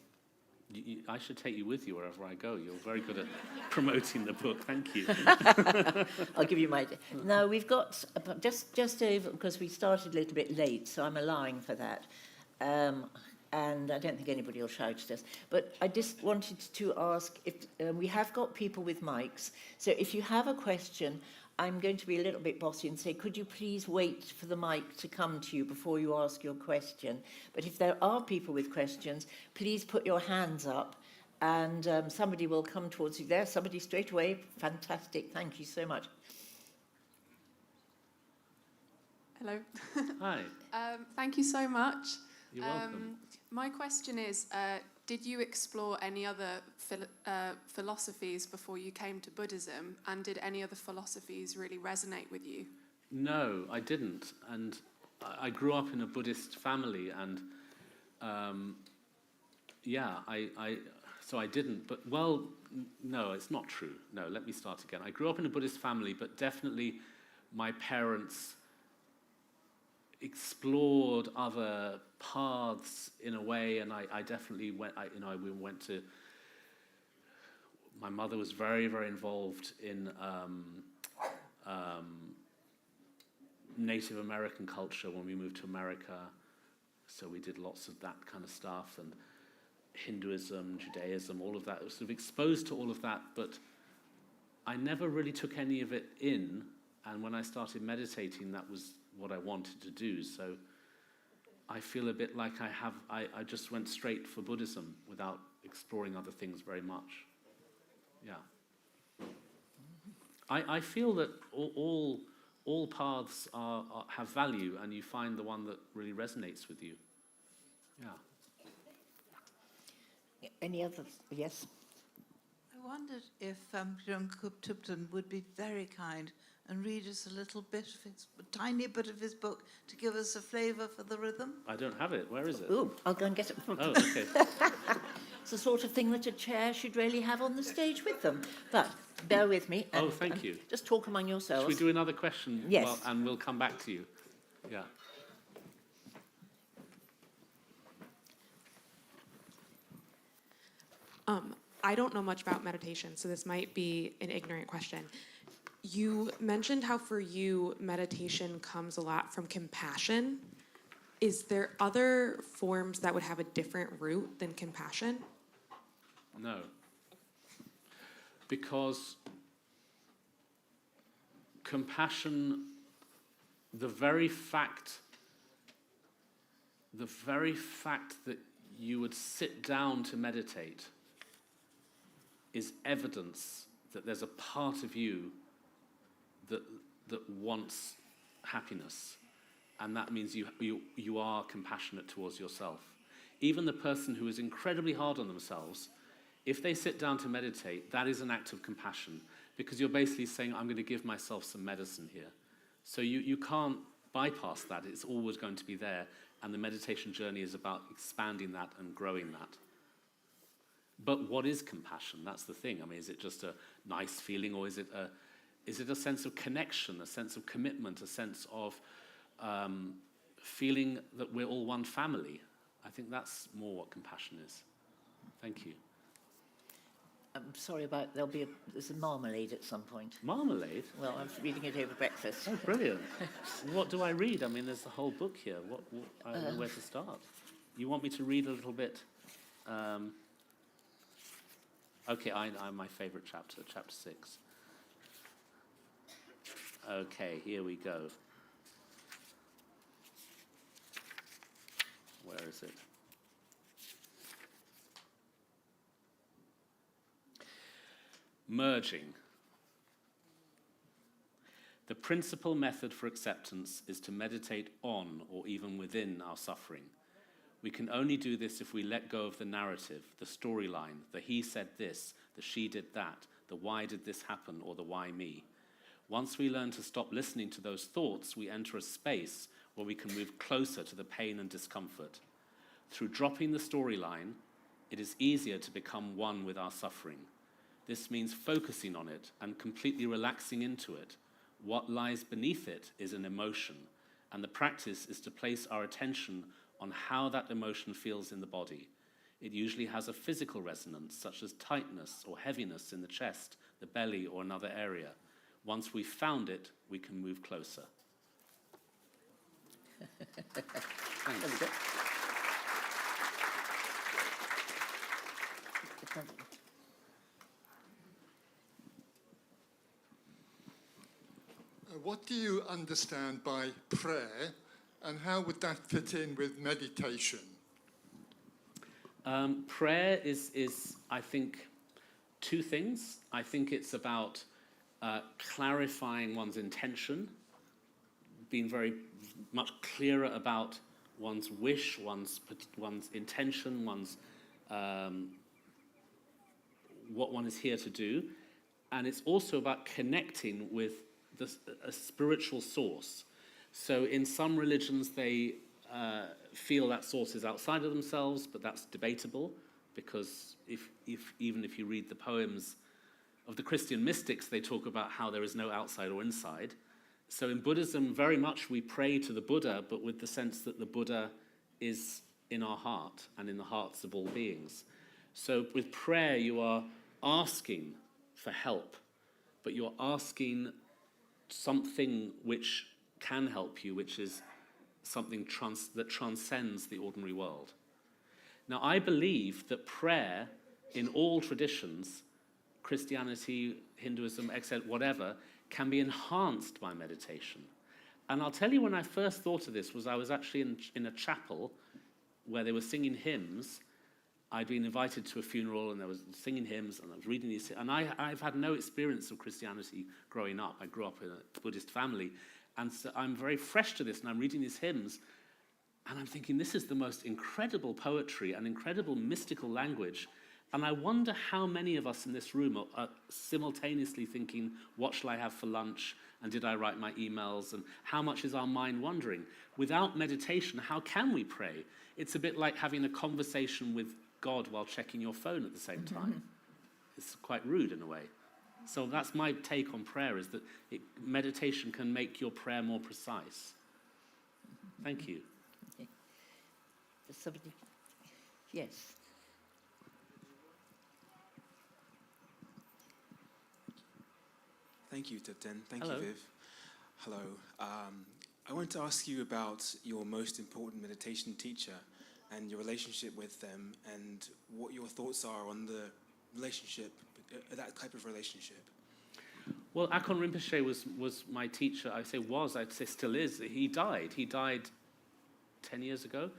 I should take you with you wherever I go. You're very good at promoting the book. Thank you. I'll give you my... Now, we've got just over, because we started a little bit late, so I'm allowing for that. And I don't think anybody will shout at us. But I just wanted to ask if we have got people with mics. So if you have a question, I'm going to be a little bit bossy and say, could you please wait for the mic to come to you before you ask your question? But if there are people with questions, please put your hands up and somebody will come towards you. There, somebody straight away. Fantastic. Thank you so much. Hello. Hi. Thank you so much. You're welcome. My question is, did you explore any other philosophies before you came to Buddhism, and did any other philosophies really resonate with you? No, I didn't. And I grew up in a Buddhist family, and so I didn't. But, well, no, it's not true. No, let me start again. I grew up in a Buddhist family, but definitely my parents explored other paths in a way, and I definitely went. We went to. My mother was very, very involved in Native American culture when we moved to America, so we did lots of that kind of stuff, and Hinduism, Judaism, all of that. I was sort of exposed to all of that, but I never really took any of it in. And when I started meditating, that was what I wanted to do. So I feel a bit like I just went straight for Buddhism without exploring other things very much. Yeah. I feel that all paths have value, and you find the one that really resonates with you. Yeah. Any others? Yes. I wondered if Gelong Thubten would be very kind and read us a little bit of a tiny bit of his book to give us a flavour for the rhythm? I don't have it. Where is it? Ooh, I'll go and get it. Oh, okay. It's the sort of thing that a chair should really have on the stage with them. But bear with me. Oh, thank you. Just talk among yourselves. Should we do another question? Yes. And we'll come back to you. Yeah. I don't know much about meditation, so this might be an ignorant question. You mentioned how for you, meditation comes a lot from compassion. Is there other forms that would have a different root than compassion? No. Because compassion, the very fact that you would sit down to meditate is evidence that there's a part of you that wants happiness. And that means you are compassionate towards yourself. Even the person who is incredibly hard on themselves, if they sit down to meditate, that is an act of compassion, because you're basically saying, I'm going to give myself some medicine here. So you can't bypass that. It's always going to be there. And the meditation journey is about expanding that and growing that. But what is compassion? That's the thing. I mean, is it just a nice feeling, or is it a sense of connection, a sense of commitment, a sense of feeling that we're all one family? I think that's more what compassion is. Thank you. I'm sorry about, there's a marmalade at some point. Marmalade? Well, I was reading it over breakfast. Oh, brilliant. What do I read? I mean, there's the whole book here. I don't know where to start. You want me to read a little bit? Okay, I'm my favourite chapter, chapter 6. Okay, here we go. Where is it? Merging. The principal method for acceptance is to meditate on or even within our suffering. We can only do this if we let go of the narrative, the storyline, the he said this, the she did that, the why did this happen, or the why me. Once we learn to stop listening to those thoughts, we enter a space where we can move closer to the pain and discomfort. Through dropping the storyline, it is easier to become one with our suffering. This means focusing on it and completely relaxing into it. What lies beneath it is an emotion, and the practice is to place our attention on how that emotion feels in the body. It usually has a physical resonance, such as tightness or heaviness in the chest, the belly, or another area. Once we've found it, we can move closer. Thanks. What do you understand by prayer, and how would that fit in with meditation? Prayer is, I think, two things. I think it's about clarifying one's intention, being very much clearer about one's wish, one's intention, one's what one is here to do. And it's also about connecting with a spiritual source. So in some religions, they feel that source is outside of themselves, but that's debatable, because even if you read the poems of the Christian mystics, they talk about how there is no outside or inside. So in Buddhism, very much we pray to the Buddha, but with the sense that the Buddha is in our heart and in the hearts of all beings. So with prayer, you are asking for help, but you're asking something which can help you, which is something that transcends the ordinary world. Now, I believe that prayer in all traditions, Christianity, Hinduism, etc., whatever, can be enhanced by meditation. And I'll tell you, when I first thought of this, I was actually in a chapel where they were singing hymns. I'd been invited to a funeral, and they were singing hymns, and I was reading these. And I've had no experience of Christianity growing up. I grew up in a Buddhist family, and so I'm very fresh to this, and I'm reading these hymns, and I'm thinking, this is the most incredible poetry and incredible mystical language. And I wonder how many of us in this room are simultaneously thinking, what shall I have for lunch? And did I write my emails? And how much is our mind wandering? Without meditation, how can we pray? It's a bit like having a conversation with God while checking your phone at the same time. It's quite rude in a way. So that's my take on prayer, is that meditation can make your prayer more precise. Thank you. Does somebody? Yes. Thank you, Thubten. Thank Hello. you, Viv. Hello. I want to ask you about your most important meditation teacher and your relationship with them, and what your thoughts are on the relationship, that type of relationship. Well, Akon Rinpoche was my teacher. I'd say still is. He died. He died 10 years ago,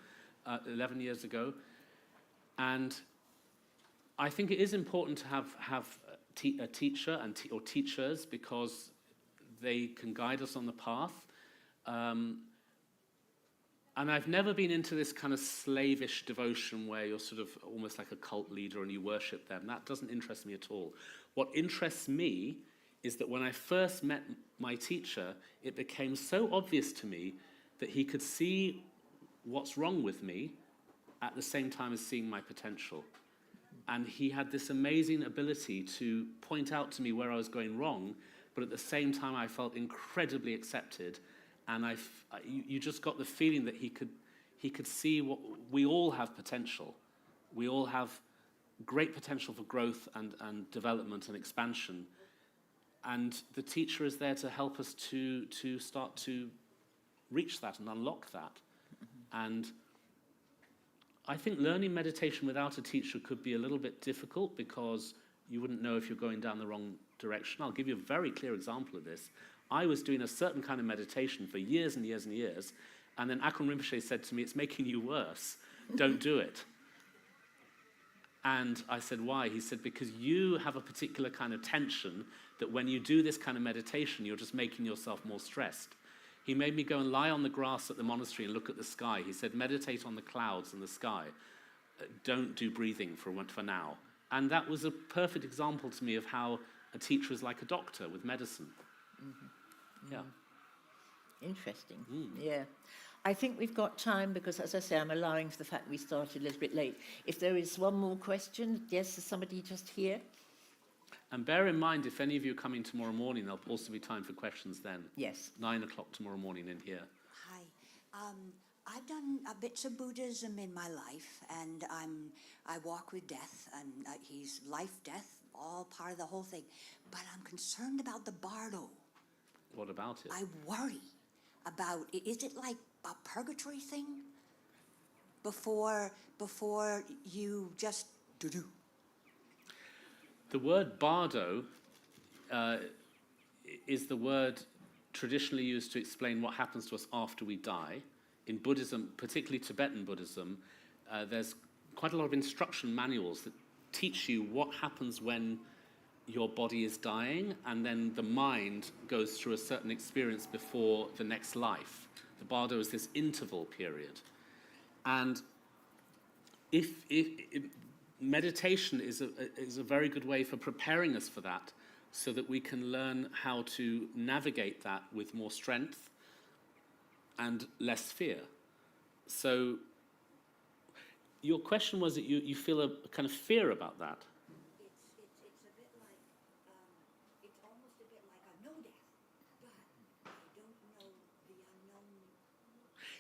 11 years ago. And I think it is important to have a teacher or teachers, because they can guide us on the path. And I've never been into this kind of slavish devotion where you're sort of almost like a cult leader and you worship them. That doesn't interest me at all. What interests me is that when I first met my teacher, it became so obvious to me that he could see what's wrong with me at the same time as seeing my potential. And he had this amazing ability to point out to me where I was going wrong, but at the same time I felt incredibly accepted. And you just got the feeling that he could see what we all have potential. We all have great potential for growth and development and expansion. And the teacher is there to help us to start to reach that and unlock that. And I think learning meditation without a teacher could be a little bit difficult, because you wouldn't know if you're going down the wrong direction. I'll give you a very clear example of this. I was doing a certain kind of meditation for years and years and years, and then Akon Rinpoche said to me, "It's making you worse. Don't do it." And I said, "Why?" He said, "Because you have a particular kind of tension that when you do this kind of meditation, you're just making yourself more stressed." He made me go and lie on the grass at the monastery and look at the sky. He said, "Meditate on the clouds and the sky. Don't do breathing for now." And that was a perfect example to me of how a teacher is like a doctor with medicine. Yeah. Interesting. Yeah. I think we've got time because, as I say, I'm allowing for the fact we started a little bit late. If there is one more question, yes, there's somebody just here. And bear in mind, if any of you are coming tomorrow morning, there'll also be time for questions then. Yes. 9 o'clock tomorrow morning in here. Hi. I've done bits of Buddhism in my life, and I walk with death, and he's life, death, all part of the whole thing. But I'm concerned about the bardo. What about it? I worry about, is it like a purgatory thing? Before you just do. The word bardo is the word traditionally used to explain what happens to us after we die. In Buddhism, particularly Tibetan Buddhism, there's quite a lot of instruction manuals that teach you what happens when your body is dying, and then the mind goes through a certain experience before the next life. The bardo is this interval period. And if meditation is a very good way for preparing us for that, so that we can learn how to navigate that with more strength and less fear. So your question was that you feel a kind of fear about that. It's a bit like, it's almost a bit like I know death, but I don't know the unknown.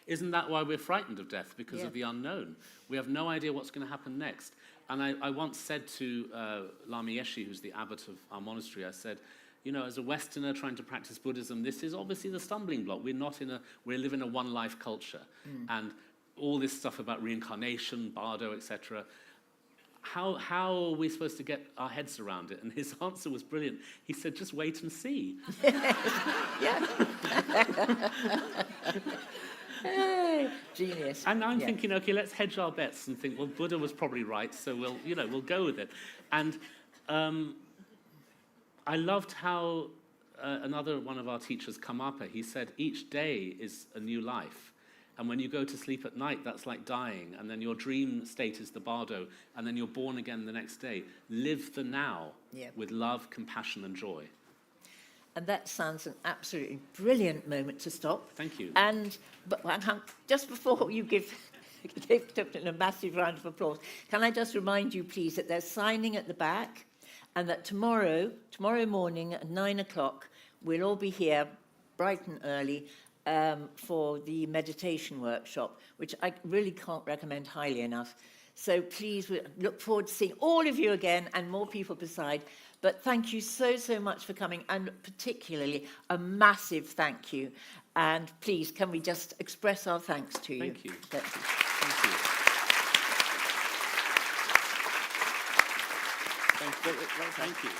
Isn't that why we're frightened of death? Because Yeah. of the unknown. We have no idea what's going to happen next. And I once said to Lama Yeshe, who's the abbot of our monastery, I said, you know, as a Westerner trying to practice Buddhism, this is obviously the stumbling block. We live in a one-life culture. And all this stuff about reincarnation, bardo, etc., how are we supposed to get our heads around it? And his answer was brilliant. He said, just wait and see. Hey, genius. And I'm Yeah. thinking, okay, let's hedge our bets and think, well, Buddha was probably right, so we'll go with it. And I loved how another one of our teachers, Karmapa, he said, each day is a new life. And when you go to sleep at night, that's like dying. And then your dream state is the bardo. And then you're born again the next day. Live the now with love, compassion, and joy. And that sounds an absolutely brilliant moment to stop. Thank you. But just before you give Thubten a massive round of applause, can I just remind you, please, that there's signing at the back, and that tomorrow morning at 9 o'clock, we'll all be here bright and early for the meditation workshop, which I really can't recommend highly enough. So please, we look forward to seeing all of you again, and more people beside. But thank you so, so much for coming, and particularly a massive thank you. And please, can we just express our thanks to you? Thank you. Thank you. Thank you. Thank you.